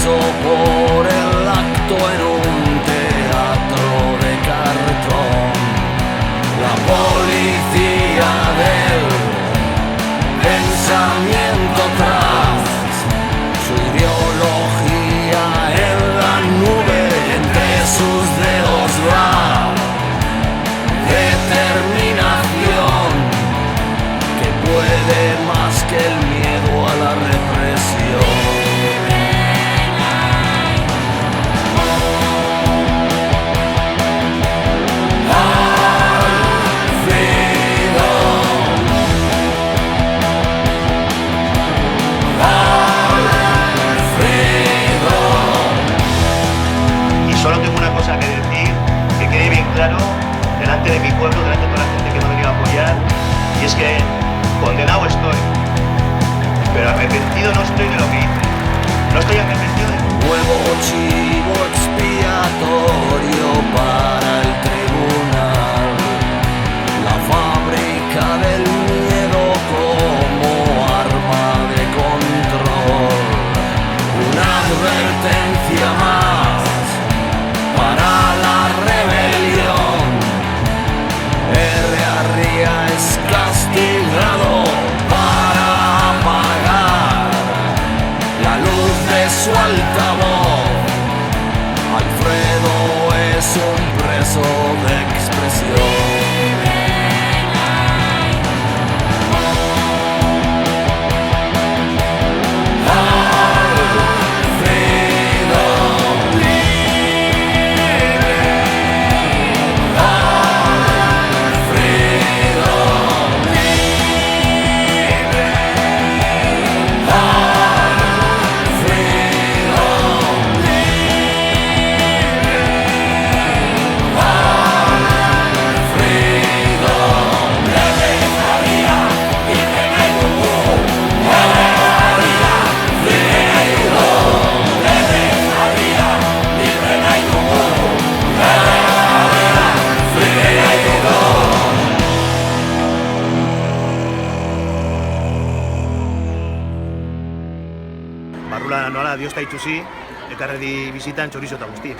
paso por el acto en un teatro de cartón. La policía del pensamiento tras su ideología en la nube, entre sus dedos va determinación que puede más que el miedo a la represión. Solo tengo una cosa que decir, que quede bien claro delante de mi pueblo, delante de toda la gente que me ha venido a apoyar, y es que condenado estoy, pero arrepentido no estoy de lo que hice. No estoy arrepentido de... Nuevo chivo expiatorio para el tribunal, la fábrica del miedo como arma de control, una advertencia más para la rebelión. R.A. es castigado para apagar la luz de su altavoz. Alfredo es un preso de expresión. Barrula nola, Dios ta itxusi, ekarredi bizitan txorizo eta guzti.